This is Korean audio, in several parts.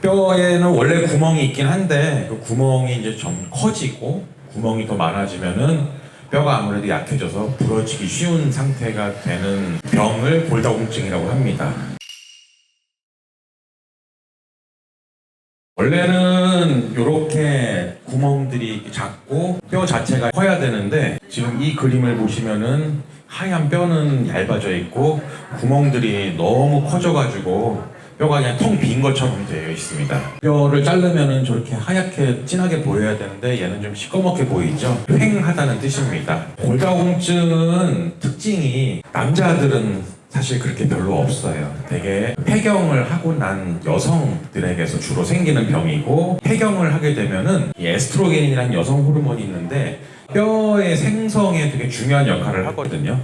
뼈에는 원래 구멍이 있긴 한데 그 구멍이 이제 좀 커지고 구멍이 더 많아지면은 뼈가 아무래도 약해져서 부러지기 쉬운 상태가 되는 병을 골다공증이라고 합니다. 원래는 이렇게 구멍들이 작고 뼈 자체가 커야 되는데 지금 이 그림을 보시면은 하얀 뼈는 얇아져 있고 구멍들이 너무 커져가지고 뼈가 그냥 텅 빈 것처럼 되어 있습니다. 뼈를 자르면은 저렇게 하얗게 진하게 보여야 되는데 얘는 좀 시꺼멓게 보이죠? 휑하다는 뜻입니다. 골다공증은 특징이 남자들은 사실 그렇게 별로 없어요. 되게 폐경을 하고 난 여성들에게서 주로 생기는 병이고, 폐경을 하게 되면은 이 에스트로겐이라는 여성 호르몬이 있는데 뼈의 생성에 되게 중요한 역할을 하거든요.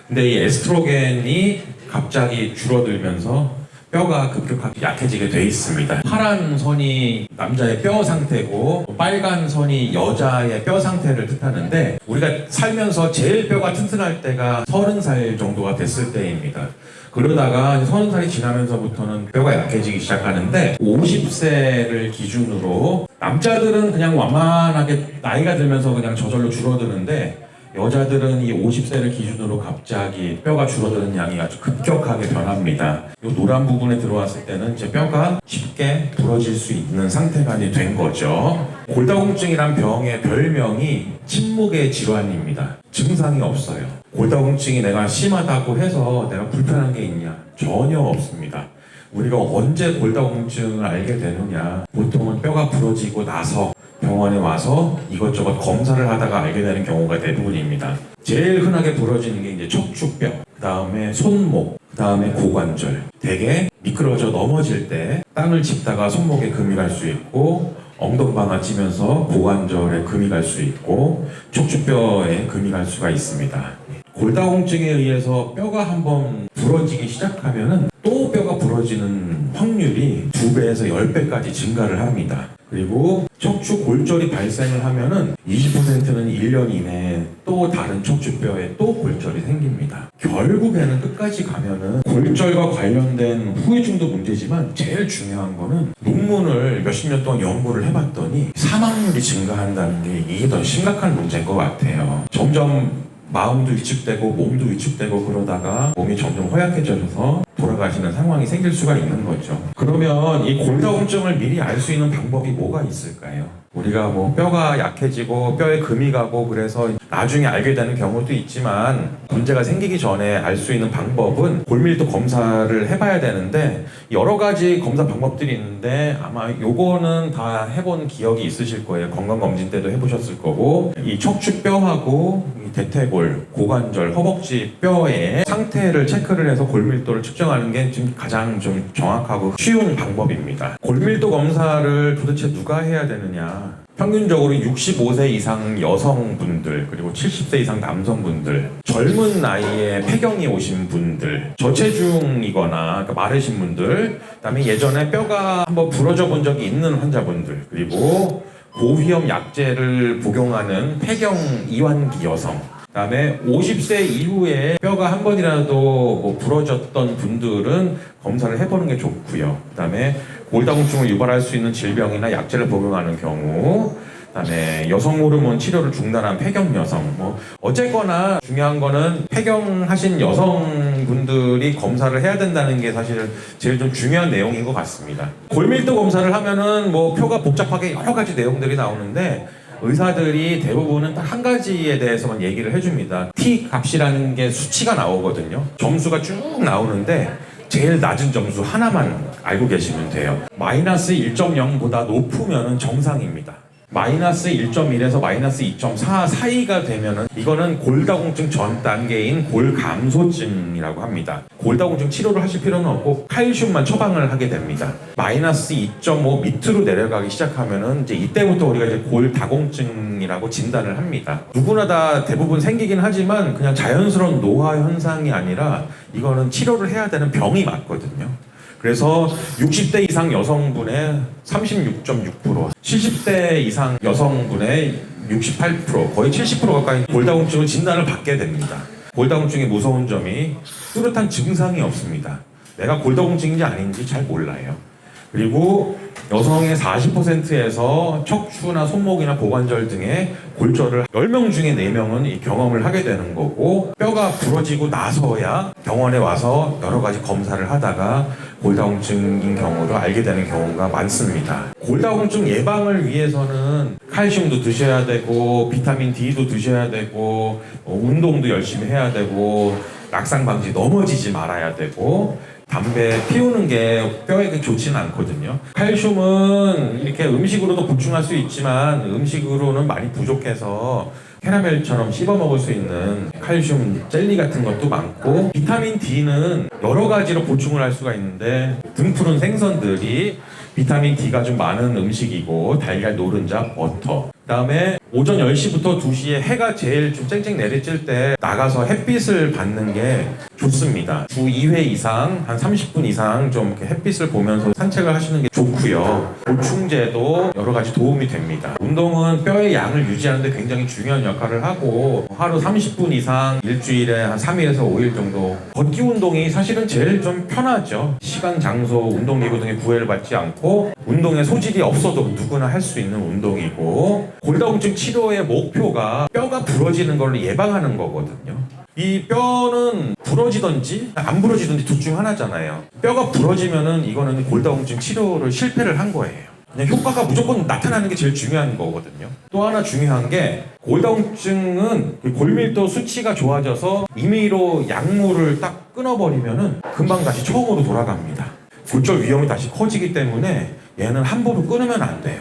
근데 이 에스트로겐이 갑자기 줄어들면서 뼈가 급격하게 약해지게 돼 있습니다. 파란 선이 남자의 뼈 상태고 빨간 선이 여자의 뼈 상태를 뜻하는데, 우리가 살면서 제일 뼈가 튼튼할 때가 30살 정도가 됐을 때입니다. 그러다가 30살이 지나면서부터는 뼈가 약해지기 시작하는데, 50세를 기준으로 남자들은 그냥 완만하게 나이가 들면서 그냥 저절로 줄어드는데, 여자들은 이 50세를 기준으로 갑자기 뼈가 줄어드는 양이 아주 급격하게 변합니다. 이 노란 부분에 들어왔을 때는 이제 뼈가 쉽게 부러질 수 있는 상태가 된 거죠. 골다공증이란 병의 별명이 침묵의 질환입니다. 증상이 없어요. 골다공증이 내가 심하다고 해서 내가 불편한 게 있냐? 전혀 없습니다. 우리가 언제 골다공증을 알게 되느냐? 보통은 뼈가 부러지고 나서 병원에 와서 이것저것 검사를 하다가 알게 되는 경우가 대부분입니다. 제일 흔하게 부러지는 게 이제 척추뼈, 그 다음에 손목, 그 다음에 고관절. 대개 미끄러져 넘어질 때 땅을 짚다가 손목에 금이 갈 수 있고, 엉덩방아 찌면서 고관절에 금이 갈 수 있고, 척추뼈에 금이 갈 수가 있습니다. 골다공증에 의해서 뼈가 한번 부러지기 시작하면은 또 뼈가 부러지는 확률이 2배에서 10배까지 증가를 합니다. 그리고 척추 골절이 발생을 하면은 20%는 1년 이내에 또 다른 척추뼈에 또 골절이 생깁니다. 결국에는 끝까지 가면은 골절과 관련된 후유증도 문제지만 제일 중요한 거는 논문을 몇십 년 동안 연구를 해봤더니 사망률이 증가한다는 게 이게 더 심각한 문제인 것 같아요. 점점 마음도 위축되고 몸도 위축되고 그러다가 몸이 점점 허약해져서 돌아가시는 상황이 생길 수가 있는 거죠. 그러면 이 골다공증을 미리 알 수 있는 방법이 뭐가 있을까요? 우리가 뭐 뼈가 약해지고 뼈에 금이 가고 그래서 나중에 알게 되는 경우도 있지만, 문제가 생기기 전에 알 수 있는 방법은 골밀도 검사를 해봐야 되는데, 여러 가지 검사 방법들이 있는데 아마 요거는 다 해본 기억이 있으실 거예요. 건강검진 때도 해보셨을 거고, 이 척추뼈하고 이 대퇴골, 고관절, 허벅지 뼈의 상태를 체크를 해서 골밀도를 측정하는 게 지금 가장 좀 정확하고 쉬운 방법입니다. 골밀도 검사를 도대체 누가 해야 되느냐? 평균적으로 65세 이상 여성분들, 그리고 70세 이상 남성분들, 젊은 나이에 폐경이 오신 분들, 저체중이거나 그러니까 마르신 분들, 그다음에 예전에 뼈가 한번 부러져 본 적이 있는 환자분들, 그리고 고위험 약제를 복용하는 폐경 이완기 여성, 그다음에 50세 이후에 뼈가 한 번이라도 뭐 부러졌던 분들은 검사를 해보는 게 좋고요. 그다음에 골다공증을 유발할 수 있는 질병이나 약제를 복용하는 경우, 그다음에 여성 호르몬 치료를 중단한 폐경 여성, 뭐 어쨌거나 중요한 거는 폐경하신 여성분들이 검사를 해야 된다는 게 사실 제일 좀 중요한 내용인 것 같습니다. 골밀도 검사를 하면은 뭐 표가 복잡하게 여러 가지 내용들이 나오는데, 의사들이 대부분은 딱 한 가지에 대해서만 얘기를 해줍니다. T 값이라는 게 수치가 나오거든요. 점수가 쭉 나오는데 제일 낮은 점수 하나만 알고 계시면 돼요. 마이너스 1.0보다 높으면 정상입니다. 마이너스 1.1에서 마이너스 2.4 사이가 되면은 이거는 골다공증 전 단계인 골감소증이라고 합니다. 골다공증 치료를 하실 필요는 없고 칼슘만 처방을 하게 됩니다. 마이너스 2.5 밑으로 내려가기 시작하면은 이제 이때부터 우리가 이제 골다공증이라고 진단을 합니다. 누구나 다 대부분 생기긴 하지만 그냥 자연스러운 노화 현상이 아니라 이거는 치료를 해야 되는 병이 맞거든요. 그래서 60대 이상 여성분의 36.6%, 70대 이상 여성분의 68%, 거의 70% 가까이 골다공증을 진단을 받게 됩니다. 골다공증의 무서운 점이 뚜렷한 증상이 없습니다. 내가 골다공증인지 아닌지 잘 몰라요. 그리고 여성의 40%에서 척추나 손목이나 고관절 등의 골절을 10명 중에 4명은 이 경험을 하게 되는 거고, 뼈가 부러지고 나서야 병원에 와서 여러 가지 검사를 하다가 골다공증인 경우도 알게 되는 경우가 많습니다. 골다공증 예방을 위해서는 칼슘도 드셔야 되고, 비타민 D도 드셔야 되고, 운동도 열심히 해야 되고, 낙상 방지, 넘어지지 말아야 되고, 담배 피우는 게 뼈에 좋지는 않거든요. 칼슘은 이렇게 음식으로도 보충할 수 있지만 음식으로는 많이 부족해서 캐러멜처럼 씹어 먹을 수 있는 칼슘 젤리 같은 것도 많고, 비타민 D는 여러 가지로 보충을 할 수가 있는데 등푸른 생선들이 비타민 D가 좀 많은 음식이고, 달걀, 노른자, 버터, 그 다음에 오전 10시부터 2시에 해가 제일 좀 쨍쨍 내리칠 때 나가서 햇빛을 받는 게 좋습니다. 주 2회 이상 한 30분 이상 좀 이렇게 햇빛을 보면서 산책을 하시는 게 좋고요. 보충제도 여러 가지 도움이 됩니다. 운동은 뼈의 양을 유지하는 데 굉장히 중요한 역할을 하고, 하루 30분 이상 일주일에 한 3일에서 5일 정도 걷기 운동이 사실은 제일 좀 편하죠. 시간, 장소, 운동기구 등의 구애를 받지 않고 운동에 소질이 없어도 누구나 할 수 있는 운동이고, 골다공증 치료의 목표가 뼈가 부러지는 걸 예방하는 거거든요. 이 뼈는 부러지든지 안 부러지든지 둘 중 하나잖아요. 뼈가 부러지면은 이거는 골다공증 치료를 실패를 한 거예요. 그냥 효과가 무조건 나타나는 게 제일 중요한 거거든요. 또 하나 중요한 게, 골다공증은 골밀도 수치가 좋아져서 임의로 약물을 딱 끊어버리면은 금방 다시 처음으로 돌아갑니다. 골절 위험이 다시 커지기 때문에 얘는 함부로 끊으면 안 돼요.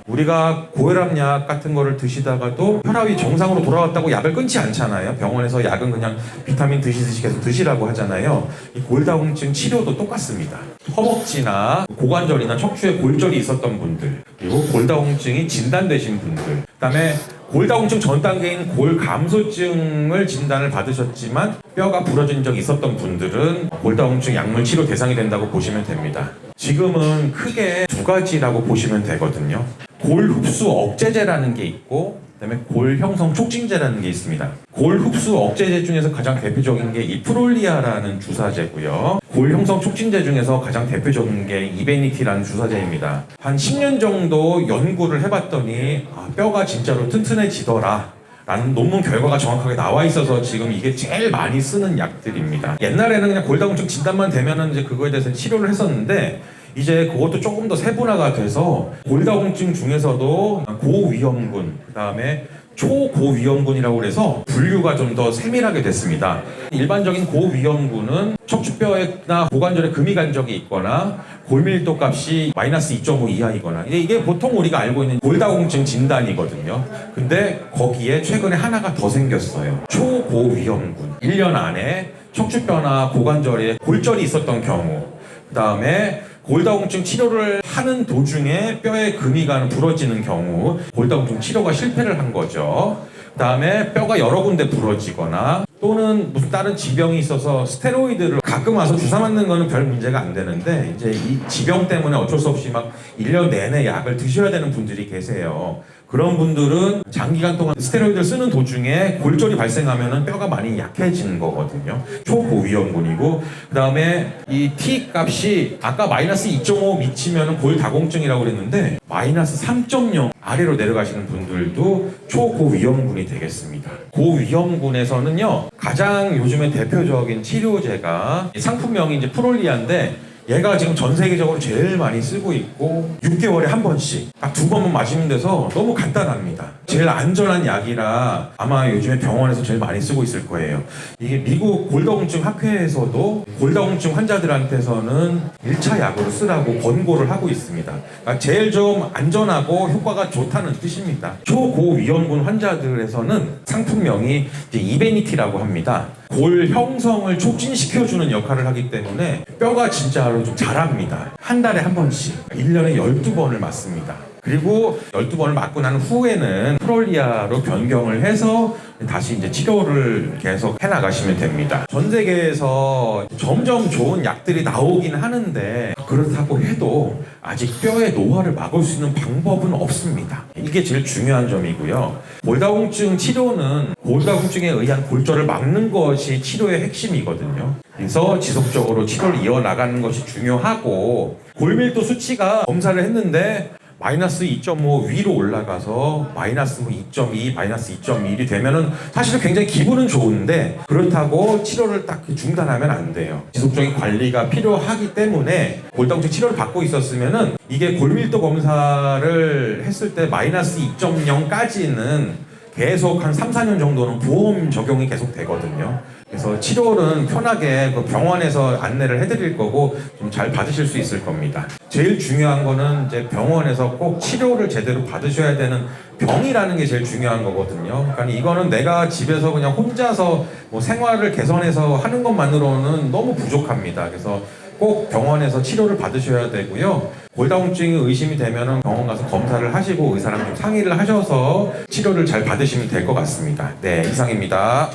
우리가 고혈압약 같은 거를 드시다가도 혈압이 정상으로 돌아왔다고 약을 끊지 않잖아요. 병원에서 약은 그냥 비타민 드시듯이 계속 드시라고 하잖아요. 이 골다공증 치료도 똑같습니다. 허벅지나 고관절이나 척추에 골절이 있었던 분들, 그리고 골다공증이 진단되신 분들, 그 다음에 골다공증 전 단계인 골감소증을 진단을 받으셨지만 뼈가 부러진 적이 있었던 분들은 골다공증 약물 치료 대상이 된다고 보시면 됩니다. 지금은 크게 두 가지라고 보시면 되거든요. 골 흡수 억제제라는 게 있고, 그다음에 골 형성 촉진제라는 게 있습니다. 골 흡수 억제제 중에서 가장 대표적인 게 이 프롤리아라는 주사제고요. 골 형성 촉진제 중에서 가장 대표적인 게 이베니티라는 주사제입니다. 한 10년 정도 연구를 해봤더니 뼈가 진짜로 튼튼해지더라 라는 논문 결과가 정확하게 나와 있어서 지금 이게 제일 많이 쓰는 약들입니다. 옛날에는 그냥 골다공증 진단만 되면은 이제 그거에 대해서 치료를 했었는데, 이제 그것도 조금 더 세분화가 돼서 골다공증 중에서도 고위험군, 그 다음에 초고위험군이라고 그래서 분류가 좀 더 세밀하게 됐습니다. 일반적인 고위험군은 척추뼈나 고관절에 금이 간 적이 있거나 골밀도 값이 마이너스 2.5 이하이거나, 이게 보통 우리가 알고 있는 골다공증 진단이거든요. 근데 거기에 최근에 하나가 더 생겼어요. 초고위험군. 1년 안에 척추뼈나 고관절에 골절이 있었던 경우, 그 다음에 골다공증 치료를 하는 도중에 뼈에 금이 가는 부러지는 경우, 골다공증 치료가 실패를 한 거죠. 그 다음에 뼈가 여러 군데 부러지거나, 또는 무슨 다른 지병이 있어서 스테로이드를 가끔 와서 주사 맞는 거는 별 문제가 안 되는데, 이제 이 지병 때문에 어쩔 수 없이 막 1년 내내 약을 드셔야 되는 분들이 계세요. 그런 분들은 장기간 동안 스테로이드를 쓰는 도중에 골절이 발생하면 뼈가 많이 약해지는 거거든요. 초고위험군이고, 그 다음에 이 T 값이 아까 마이너스 2.5 미치면 골다공증이라고 그랬는데 마이너스 3.0 아래로 내려가시는 분들도 초고위험군이 되겠습니다. 고위험군에서는요, 가장 요즘에 대표적인 치료제가 상품명이 이제 프롤리아인데, 얘가 지금 전 세계적으로 제일 많이 쓰고 있고 6개월에 한 번씩 딱 2번만 마시면 돼서 너무 간단합니다. 제일 안전한 약이라 아마 요즘에 병원에서 제일 많이 쓰고 있을 거예요. 이게 미국 골다공증 학회에서도 골다공증 환자들한테서는 1차 약으로 쓰라고 권고를 하고 있습니다. 그러니까 제일 좀 안전하고 효과가 좋다는 뜻입니다. 초고위험군 환자들에서는 상품명이 이제 이베니티라고 합니다. 골 형성을 촉진시켜주는 역할을 하기 때문에 뼈가 진짜로 좀 자랍니다. 한 달에 한 번씩 1년에 12번을 맞습니다. 그리고 12번을 맞고 난 후에는 프롤리아로 변경을 해서 다시 이제 치료를 계속 해나가시면 됩니다. 전 세계에서 점점 좋은 약들이 나오긴 하는데, 그렇다고 해도 아직 뼈의 노화를 막을 수 있는 방법은 없습니다. 이게 제일 중요한 점이고요. 골다공증 치료는 골다공증에 의한 골절을 막는 것이 치료의 핵심이거든요. 그래서 지속적으로 치료를 이어나가는 것이 중요하고, 골밀도 수치가 검사를 했는데 마이너스 2.5 위로 올라가서 마이너스 2.2, 마이너스 2.1이 되면은 사실은 굉장히 기분은 좋은데 그렇다고 치료를 딱 중단하면 안 돼요. 지속적인 관리가 필요하기 때문에 골다공증 치료를 받고 있었으면은 이게 골밀도 검사를 했을 때 마이너스 2.0까지는 계속 한 3, 4년 정도는 보험 적용이 계속 되거든요. 그래서 치료는 편하게 그 병원에서 안내를 해드릴 거고 좀 잘 받으실 수 있을 겁니다. 제일 중요한 거는 이제 병원에서 꼭 치료를 제대로 받으셔야 되는 병이라는 게 제일 중요한 거거든요. 그러니까 이거는 내가 집에서 그냥 혼자서 뭐 생활을 개선해서 하는 것만으로는 너무 부족합니다. 그래서 꼭 병원에서 치료를 받으셔야 되고요. 골다공증이 의심이 되면 병원 가서 검사를 하시고 의사랑 좀 상의를 하셔서 치료를 잘 받으시면 될 것 같습니다. 네, 이상입니다.